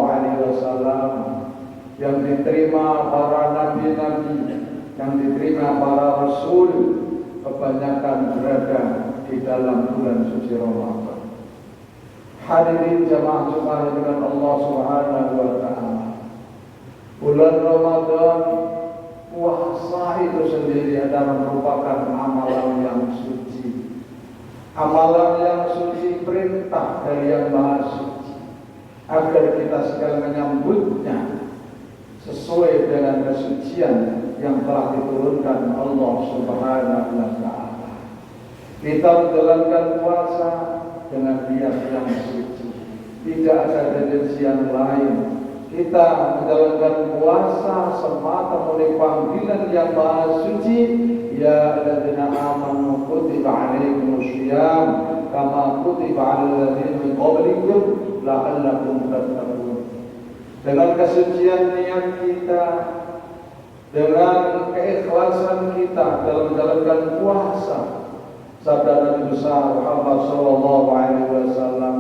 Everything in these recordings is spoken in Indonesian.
Alaihi Wasallam, yang diterima para nabi-nabi, yang diterima para rasul, kebanyakan berada di dalam bulan suci Ramadan. Hadirin jamaah Jumat dengan Allah Subhanahu wa taala. Bulan Ramadan, puasa itu sendiri adalah merupakan amalan yang suci. Amalan yang suci, perintah dari Yang Maha Suci, agar kita sekali menyambutnya sesuai dengan kesucian yang telah diturunkan Allah Subhanahu wa taala. Kita menjalankan puasa dengan niat yang suci, tidak ada tendensi yang lain. Kita menjalankan puasa semata murni panggilan Yang Maha Suci, ya alladzina amanu kutiba alaikumus syiyam kama kutiba alal ladzina min qablikum la'allakum tattaqun. Dengan kesucian niat kita, dengan keikhlasan kita dalam menjalankan puasa, sabda Nabi besar Muhammad sallallahu alaihi wasallam,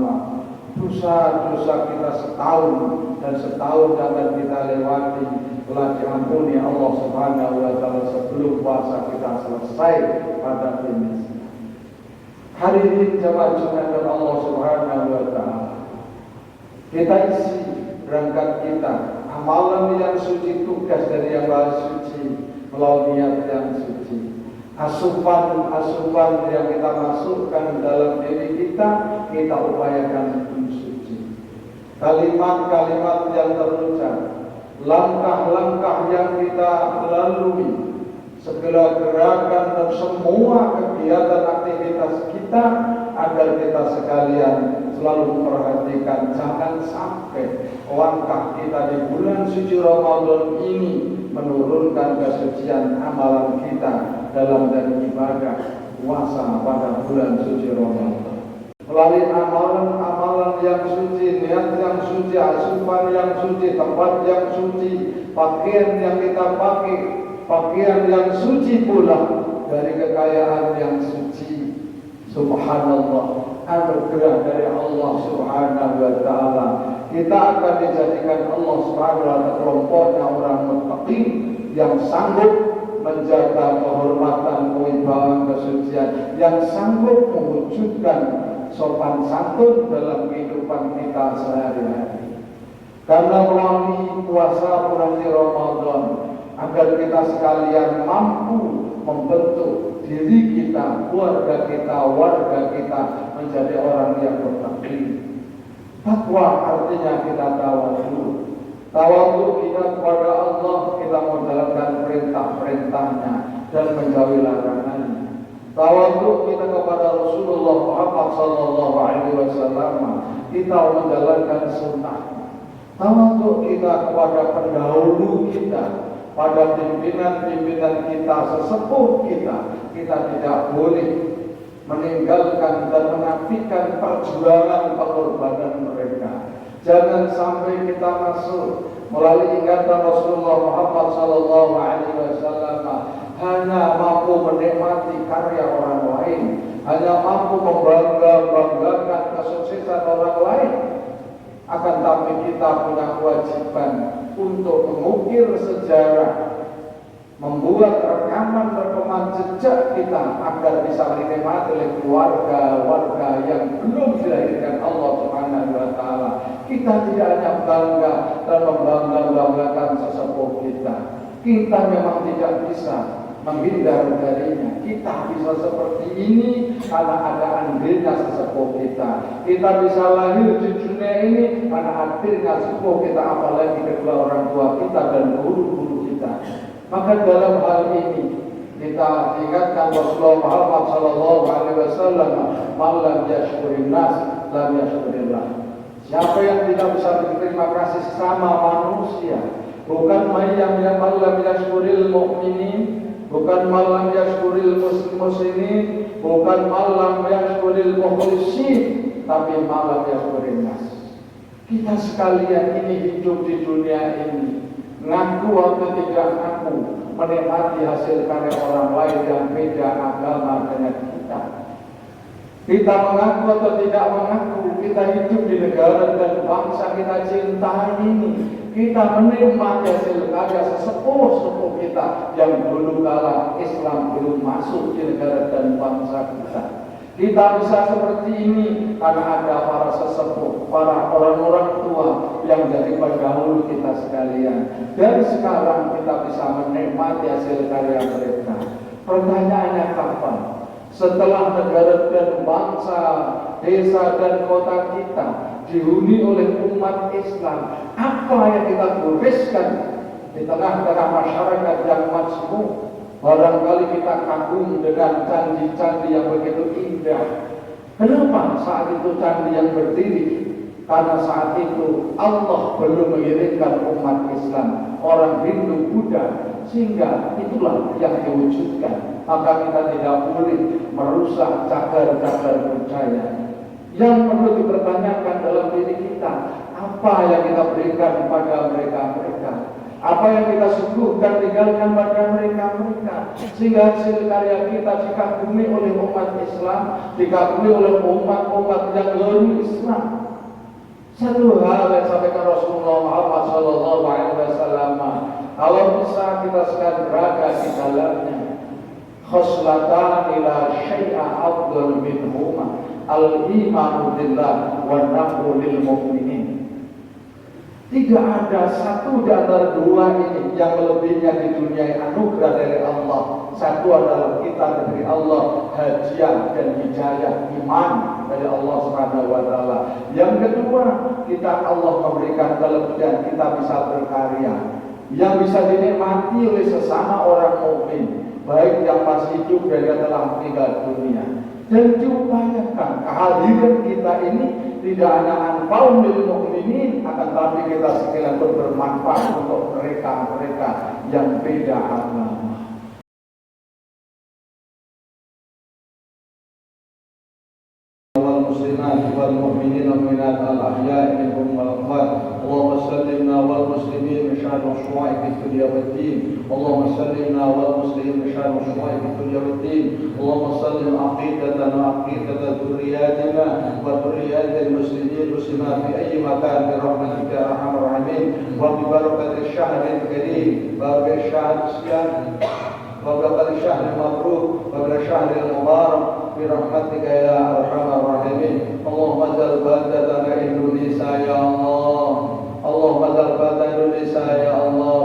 dosa-dosa kita setahun dan setahun akan kita lewati telah diampuni Allah Subhanahu wa taala sebelum puasa kita selesai pada finish. Hari ini jemaah Jumat Allah Subhanahu wa taala, kita isi berangkat kita amalan yang suci, tugas dari Yang Maha Suci melalui niat yang suci. Asupan yang kita masukkan dalam diri kita upayakan suci. Kalimat-kalimat yang terucap, langkah-langkah yang kita lalui, segala gerakan dan semua kegiatan aktivitas kita, agar kita sekalian selalu memperhatikan jangan sampai langkah kita di bulan suci Ramadan ini menurunkan kesucian amalan kita dalam dan ibadah puasa pada bulan suci Ramadan. Melalui amalan-amalan yang suci, niat yang suci, asupan yang suci, tempat yang suci, pakaian yang kita pakai, pakaian yang suci pula dari kekayaan yang suci. Subhanallah, anugerah dari Allah Subhanahu wa taala. Kita akan dijadikan Allah Subhanahu wa taala kelompoknya orang muttaqin yang sanggup menjaga kehormatan, kewibawaan, kesucian, yang sanggup mewujudkan sopan santun dalam kehidupan kita sehari-hari. Karena melalui puasa bulan Ramadan, agar kita sekalian mampu membentuk diri kita, keluarga kita, warga kita menjadi orang yang bertakwa. Takwa artinya kita tawadhu. Tawadhu kita kepada Allah, kita menjalankan perintah-perintahnya dan menjauhi larangannya. Tawadhu kita kepada Rasulullah Muhammad sallallahu alaihi wasallam, kita menjalankan sunnahnya. Tawadhu kita kepada pendahulu kita, pada pimpinan-pimpinan kita, sesepuh kita tidak boleh meninggalkan dan menafikan perjuangan pengorbanan mereka. Jangan sampai kita masuk melalui ingatan Rasulullah Muhammad sallallahu alaihi wasallam hanya mampu menikmati karya orang lain, hanya mampu membanggakan kesuksesan orang lain. Akan tapi kita punya kewajiban untuk mengukir sejarah, membuat rekaman jejak kita agar bisa dinikmati oleh keluarga yang belum dilahirkan Allah Subhanahu wa taala. Kita tidak hanya bangga dan membanggakan sesepuh kita. Kita memang tidak bisa menghindar darinya. Kita bisa seperti ini karena ada andilnya sesepuh kita. Kita bisa lahir di dunia ini karena hadirnya sesepuh kita, apalagi kedua orang tua kita dan guru-guru kita. Maka dalam hal ini kita ingatkan Rasulullah Muhammad sallallahu alaihi wasallam, "Man lam yashkurin nas lam yashkurillah." Siapa yang tidak bisa berterima kasih sama manusia, bukan yang lam yashkuril mu'minin, bukan malam yashkuril muslimin, bukan malam yashkuril mukhlisin, tapi malam yashkuril nas. Kita sekalian ini hidup di dunia ini, ngaku atau tidak ngaku, menikmati hasil karya orang lain yang beda agama dengan kita. Kita mengaku atau tidak mengaku, kita hidup di negara dan bangsa kita cintai ini. Kita menikmati hasil karya sesepuh-sepuh kita yang dulu kala Islam belum masuk di negara dan bangsa kita. Kita bisa seperti ini karena ada para sesepuh, para orang-orang tua yang jadi pendahulu kita sekalian. Dan sekarang kita bisa menikmati hasil karya mereka. Pertanyaannya kapan? Setelah negara dan bangsa, desa dan kota kita dihuni oleh umat Islam, apa yang kita tuliskan di tengah-tengah masyarakat yang majmuk? Barangkali kita kagum dengan candi-candi yang begitu indah. Kenapa saat itu candi yang berdiri? Karena saat itu Allah belum mengirimkan umat Islam, orang Hindu, Buddha, sehingga itulah yang diwujudkan. Maka kita tidak boleh merusak cagar-cagar percaya. Yang perlu dipertanyakan dalam diri kita, apa yang kita berikan kepada mereka-mereka? Apa yang kita suguhkan tinggalkan pada mereka-mereka, sehingga hasil karya kita dikagumi oleh umat Islam, dikagumi oleh umat-umat yang non Islam. Satu hal yang sampaikan Rasulullah Muhammad SAW, kalau bisa kita sekali berada di dalamnya, khoslatan ila syai'a afdal minhuma al-imanu billah wa naf'u lil mu'minin. Tidak ada satu di antara dua ini yang lebihnya di dunia anugerah dari Allah. Satu adalah kita dari Allah hadiah dan hidayah iman dari Allah Subhanahu wa taala. Yang kedua, kita Allah memberikan kelebihan, kita bisa berkarya yang bisa dinikmati oleh sesama orang mukmin, baik yang masih hidup dan yang telah meninggal dunia. Dan diupayakan kehadiran kita ini tidak hanya anfa'un lil mukminin, akan tapi kita sekalian pun bermanfaat untuk mereka-mereka yang beda agama. والمسلمات والمؤمنين والمؤمنات الأحياء منهم والأموات اللهم سلمنا والمسلمين من شر الشرور في الدنيا والدين اللهم سلمنا والمسلمين من شر الشرور في الدنيا والدين اللهم سلم عقيدتنا وعقيدة ذرياتنا وذريات المسلمين المسلمات في أي مكان برحمتك يا أرحم الراحمين وببركة الشهر الكريم وبركة الشهر الصيام وبركة الشهر المبروك وبركة الشهر المبارك برحمتك يا أرحم الراحمين اللهم اجعل بلدتنا إندونيسيا يا الله اللهم اجعل بلدتنا إندونيسيا يا الله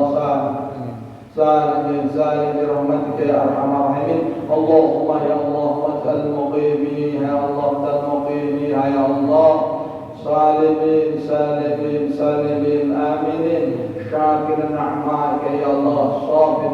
سالم برحمتك يا أرحم الراحمين اللهم يا الله اجعل مقيميها يا الله اجعل مقيميها يا الله سالمين آمنين شاكر نعمائك يا الله صابر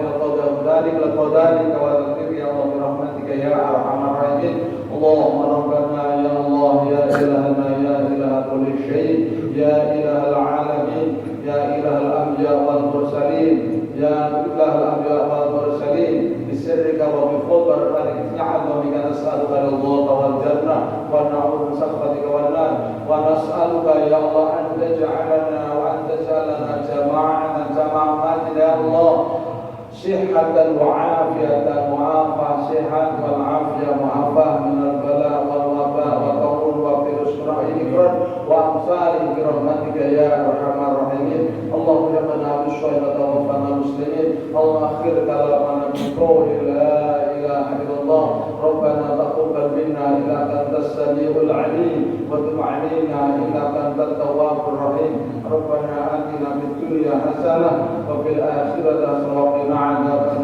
ذلك لقدرك وذكر يا الله برحمتك يا أرحم الراحمين اللهم ربنا يا الله يا إلهنا يا إله كل شيء يا إله العالمين يا إله الأنبياء والمرسلين يا إله الأنبياء والمرسلين بسرك وبفضل بارك نعم بك نسألك الرضا والجنة ونعوذ من سخطك والنار ونسألك يا الله أن تجعلنا وأن تجعلنا جماعة يا الله صحة وعافية معافى صحة والعافية معافاة من البلاء والوباء وقبول وفرش رحمك وأمثاله برحمتك يا أرحم الراحمين اللهم ربنا بالشهداء توفنا مسلمين اللهم أخر كلامنا بقول لا إله إلا الله ربنا تقبل منا إنك أنت السميع العليم وتب علينا إنك أنت التواب الرحيم ربنا آتنا في الدنيا حسنة وفي الآخرة حسنة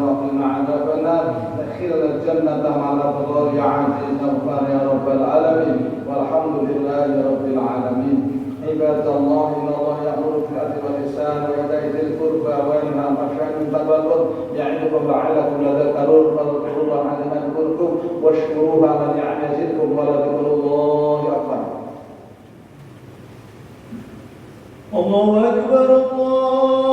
وقنا عذاب النار ادخلنا الجنة مع الأبرار يا عزيز غفار يا رب العالمين والحمد لله رب العالمين عباد الله إن الله يأمر بالعدل والإحسان وإيتاء ذي القربى وينهى عن الفحشاء والمنكر يعظكم لعلكم تذكرون فاذكروا الله عظيم يذكركم واشكروه على نعمه يزدكم ولذكر الله أكبر. الله أكبر الله